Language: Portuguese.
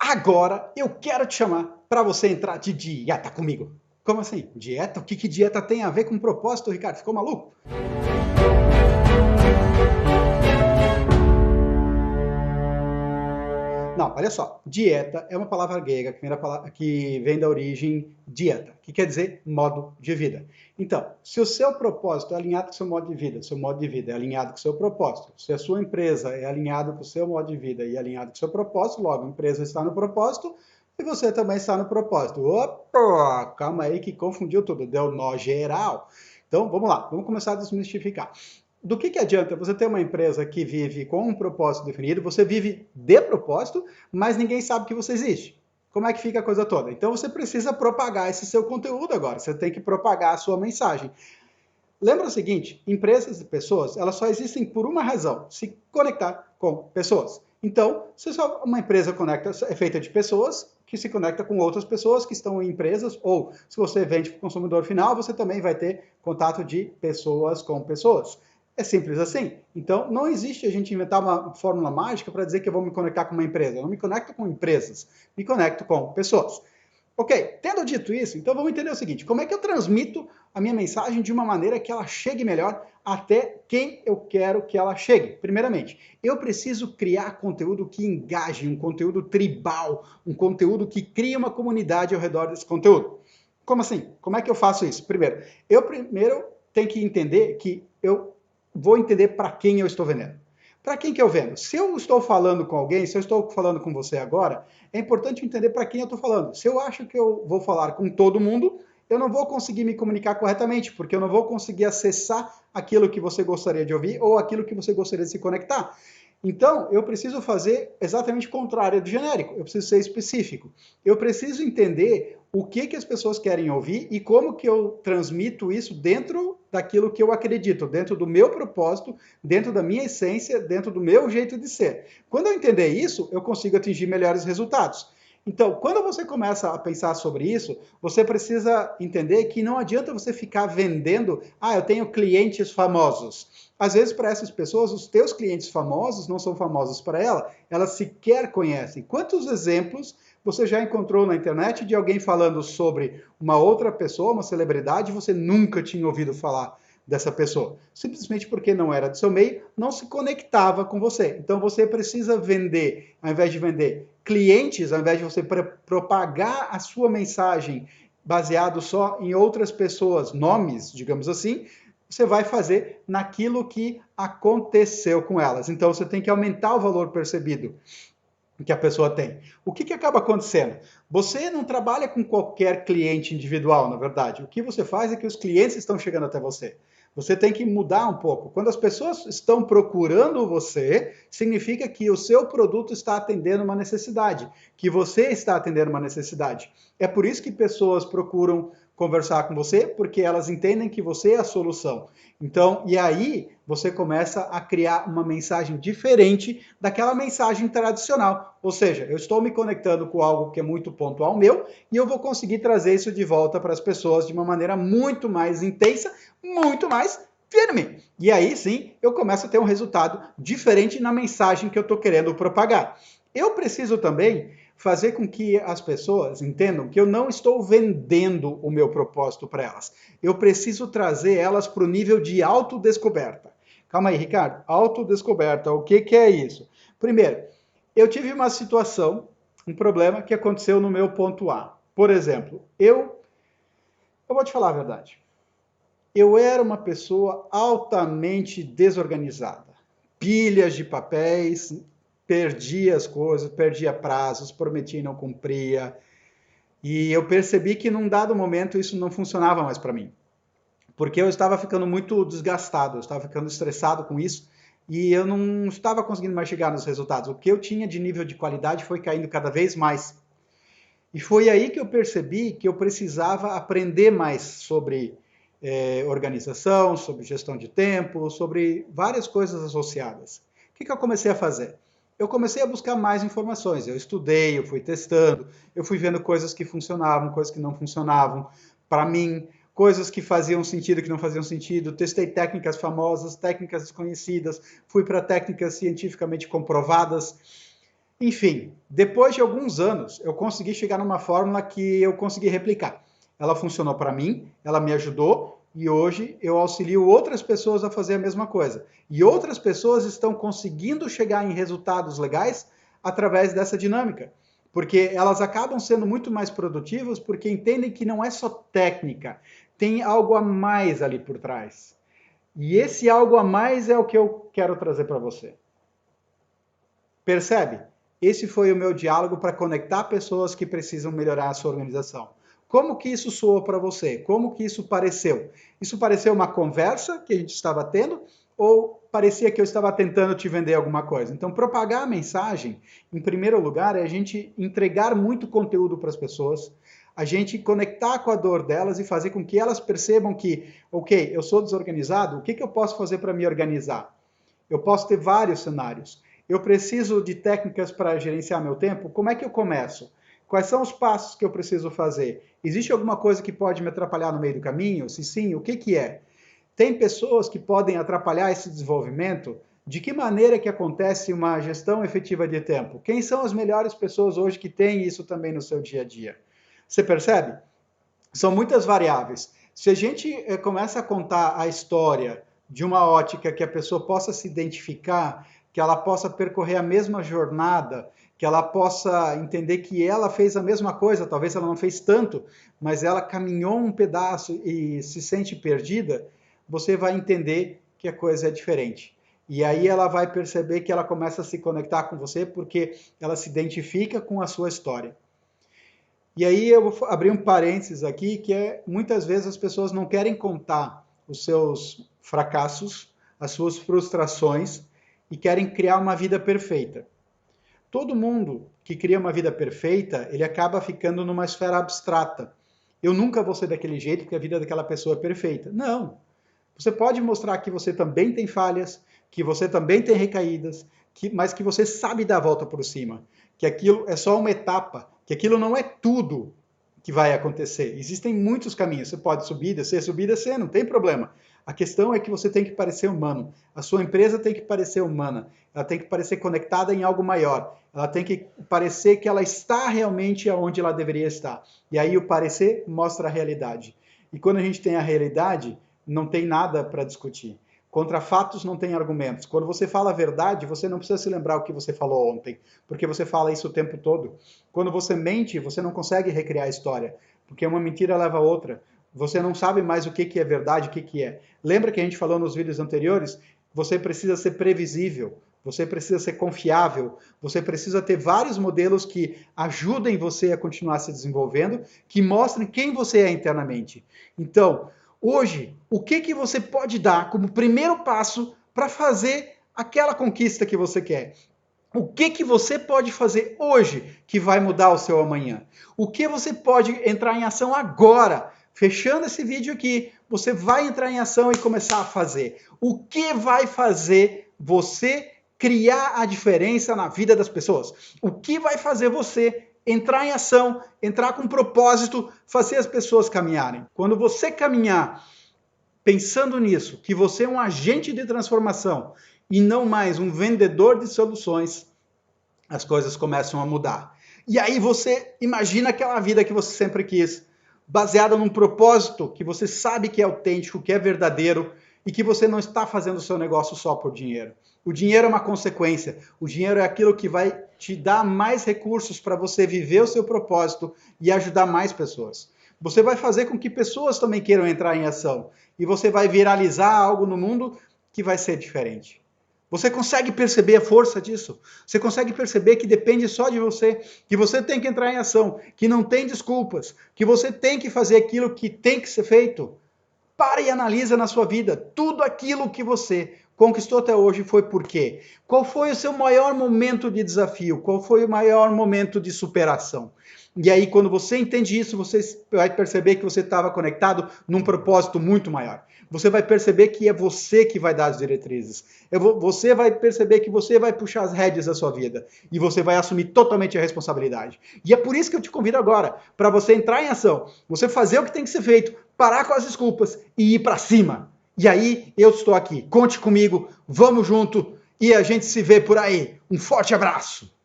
Agora eu quero te chamar para você entrar de dieta comigo. Como assim? Dieta? O que dieta tem a ver com propósito, Ricardo? Ficou maluco? Não, olha só. Dieta é uma palavra grega que vem da origem dieta, que quer dizer modo de vida. Então, se o seu propósito é alinhado com o seu modo de vida, seu modo de vida é alinhado com o seu propósito, se a sua empresa é alinhada com o seu modo de vida e alinhado com o seu propósito, logo a empresa está no propósito e você também está no propósito. Opa, calma aí que confundiu tudo, deu nó geral. Então, vamos lá, vamos começar a desmistificar. Do que adianta você ter uma empresa que vive com um propósito definido, você vive de propósito, mas ninguém sabe que você existe? Como é que fica a coisa toda? Então você precisa propagar esse seu conteúdo agora, você tem que propagar a sua mensagem. Lembra o seguinte, empresas e pessoas, elas só existem por uma razão, se conectar com pessoas. Então, se só uma empresa é feita de pessoas que se conecta com outras pessoas que estão em empresas, ou se você vende para o consumidor final, você também vai ter contato de pessoas com pessoas. É simples assim. Então, não existe a gente inventar uma fórmula mágica para dizer que eu vou me conectar com uma empresa. Eu não me conecto com empresas, me conecto com pessoas. Ok, tendo dito isso, então vamos entender o seguinte: como é que eu transmito a minha mensagem de uma maneira que ela chegue melhor até quem eu quero que ela chegue? Primeiramente, eu preciso criar conteúdo que engaje, um conteúdo tribal, um conteúdo que crie uma comunidade ao redor desse conteúdo. Como assim? Como é que eu faço isso? Primeiro tenho que entender que eu vou entender para quem eu estou vendendo. Para quem que eu vendo? Se eu estou falando com alguém, se eu estou falando com você agora, é importante entender para quem eu estou falando. Se eu acho que eu vou falar com todo mundo, eu não vou conseguir me comunicar corretamente, porque eu não vou conseguir acessar aquilo que você gostaria de ouvir ou aquilo que você gostaria de se conectar. Então, eu preciso fazer exatamente o contrário do genérico. Eu preciso ser específico. Eu preciso entender o que as pessoas querem ouvir e como que eu transmito isso dentro daquilo que eu acredito, dentro do meu propósito, dentro da minha essência, dentro do meu jeito de ser. Quando eu entender isso, eu consigo atingir melhores resultados. Então, quando você começa a pensar sobre isso, você precisa entender que não adianta você ficar vendendo, eu tenho clientes famosos. Às vezes, para essas pessoas, os teus clientes famosos não são famosos para ela, elas sequer conhecem. Quantos exemplos você já encontrou na internet de alguém falando sobre uma outra pessoa, uma celebridade, e você nunca tinha ouvido falar dessa pessoa? Simplesmente porque não era do seu meio, não se conectava com você. Então você precisa vender, ao invés de vender clientes, ao invés de você propagar a sua mensagem baseado só em outras pessoas, nomes, digamos assim, você vai fazer naquilo que aconteceu com elas. Então você tem que aumentar o valor percebido que a pessoa tem. O que acaba acontecendo? Você não trabalha com qualquer cliente individual, na verdade. O que você faz é que os clientes estão chegando até você. Você tem que mudar um pouco. Quando as pessoas estão procurando você, significa que o seu produto está atendendo uma necessidade, que você está atendendo uma necessidade. É por isso que pessoas procuram conversar com você, porque elas entendem que você é a solução. Então, e aí você começa a criar uma mensagem diferente daquela mensagem tradicional. Ou seja, eu estou me conectando com algo que é muito pontual meu e eu vou conseguir trazer isso de volta para as pessoas de uma maneira muito mais intensa, muito mais firme. E aí sim, eu começo a ter um resultado diferente na mensagem que eu estou querendo propagar. Eu preciso também fazer com que as pessoas entendam que eu não estou vendendo o meu propósito para elas. Eu preciso trazer elas para o nível de autodescoberta. Calma aí, Ricardo. Autodescoberta, o que é isso? Primeiro, eu tive uma situação, um problema que aconteceu no meu ponto A. Por exemplo, eu vou te falar a verdade. Eu era uma pessoa altamente desorganizada. Pilhas de papéis, perdia as coisas, perdia prazos, prometia e não cumpria. E eu percebi que num dado momento isso não funcionava mais para mim. Porque eu estava ficando muito desgastado, eu estava ficando estressado com isso e eu não estava conseguindo mais chegar nos resultados. O que eu tinha de nível de qualidade foi caindo cada vez mais. E foi aí que eu percebi que eu precisava aprender mais sobre organização, sobre gestão de tempo, sobre várias coisas associadas. O que eu comecei a fazer? Eu comecei a buscar mais informações. Eu estudei, eu fui testando, eu fui vendo coisas que funcionavam, coisas que não funcionavam para mim, coisas que faziam sentido, que não faziam sentido. Testei técnicas famosas, técnicas desconhecidas, fui para técnicas cientificamente comprovadas. Enfim, depois de alguns anos, eu consegui chegar numa fórmula que eu consegui replicar. Ela funcionou para mim, ela me ajudou e hoje eu auxilio outras pessoas a fazer a mesma coisa. E outras pessoas estão conseguindo chegar em resultados legais através dessa dinâmica, porque elas acabam sendo muito mais produtivas porque entendem que não é só técnica, tem algo a mais ali por trás. E esse algo a mais é o que eu quero trazer para você. Percebe? Esse foi o meu diálogo para conectar pessoas que precisam melhorar a sua organização. Como que isso soou para você? Como que isso pareceu? Isso pareceu uma conversa que a gente estava tendo ou parecia que eu estava tentando te vender alguma coisa? Então, propagar a mensagem, em primeiro lugar, é a gente entregar muito conteúdo para as pessoas, a gente conectar com a dor delas e fazer com que elas percebam que, ok, eu sou desorganizado, o que eu posso fazer para me organizar? Eu posso ter vários cenários. Eu preciso de técnicas para gerenciar meu tempo? Como é que eu começo? Quais são os passos que eu preciso fazer? Existe alguma coisa que pode me atrapalhar no meio do caminho? Se sim, o que que é? Tem pessoas que podem atrapalhar esse desenvolvimento? De que maneira que acontece uma gestão efetiva de tempo? Quem são as melhores pessoas hoje que têm isso também no seu dia a dia? Você percebe? São muitas variáveis. Se a gente começa a contar a história de uma ótica que a pessoa possa se identificar, que ela possa percorrer a mesma jornada, que ela possa entender que ela fez a mesma coisa, talvez ela não fez tanto, mas ela caminhou um pedaço e se sente perdida, você vai entender que a coisa é diferente. E aí ela vai perceber que ela começa a se conectar com você porque ela se identifica com a sua história. E aí eu vou abrir um parênteses aqui, que é muitas vezes as pessoas não querem contar os seus fracassos, as suas frustrações e querem criar uma vida perfeita. Todo mundo que cria uma vida perfeita, ele acaba ficando numa esfera abstrata. Eu nunca vou ser daquele jeito porque a vida daquela pessoa é perfeita. Não. Você pode mostrar que você também tem falhas, que você também tem recaídas, mas que você sabe dar a volta por cima, que aquilo é só uma etapa, que aquilo não é tudo que vai acontecer. Existem muitos caminhos. Você pode subir, descer, não tem problema. A questão é que você tem que parecer humano. A sua empresa tem que parecer humana. Ela tem que parecer conectada em algo maior. Ela tem que parecer que ela está realmente onde ela deveria estar. E aí o parecer mostra a realidade. E quando a gente tem a realidade, não tem nada para discutir. Contra fatos não tem argumentos. Quando você fala a verdade, você não precisa se lembrar o que você falou ontem, porque você fala isso o tempo todo. Quando você mente, você não consegue recriar a história, porque uma mentira leva a outra. Você não sabe mais o que é verdade, o que é. Lembra que a gente falou nos vídeos anteriores? Você precisa ser previsível, você precisa ser confiável, você precisa ter vários modelos que ajudem você a continuar se desenvolvendo, que mostrem quem você é internamente. Então, hoje, o que você pode dar como primeiro passo para fazer aquela conquista que você quer? O que você pode fazer hoje que vai mudar o seu amanhã? O que você pode entrar em ação agora? Fechando esse vídeo aqui, você vai entrar em ação e começar a fazer. O que vai fazer você criar a diferença na vida das pessoas? O que vai fazer você entrar em ação, entrar com propósito, fazer as pessoas caminharem? Quando você caminhar pensando nisso, que você é um agente de transformação e não mais um vendedor de soluções, as coisas começam a mudar. E aí você imagina aquela vida que você sempre quis, baseada num propósito que você sabe que é autêntico, que é verdadeiro e que você não está fazendo o seu negócio só por dinheiro. O dinheiro é uma consequência. O dinheiro é aquilo que vai te dar mais recursos para você viver o seu propósito e ajudar mais pessoas. Você vai fazer com que pessoas também queiram entrar em ação e você vai viralizar algo no mundo que vai ser diferente. Você consegue perceber a força disso? Você consegue perceber que depende só de você, que você tem que entrar em ação, que não tem desculpas, que você tem que fazer aquilo que tem que ser feito? Para e analisa na sua vida tudo aquilo que você conquistou até hoje foi por quê? Qual foi o seu maior momento de desafio? Qual foi o maior momento de superação? E aí, quando você entende isso, você vai perceber que você estava conectado num propósito muito maior. Você vai perceber que é você que vai dar as diretrizes. Você vai perceber que você vai puxar as rédeas da sua vida. E você vai assumir totalmente a responsabilidade. E é por isso que eu te convido agora, para você entrar em ação, você fazer o que tem que ser feito, parar com as desculpas e ir para cima. E aí, eu estou aqui. Conte comigo, vamos junto e a gente se vê por aí. Um forte abraço!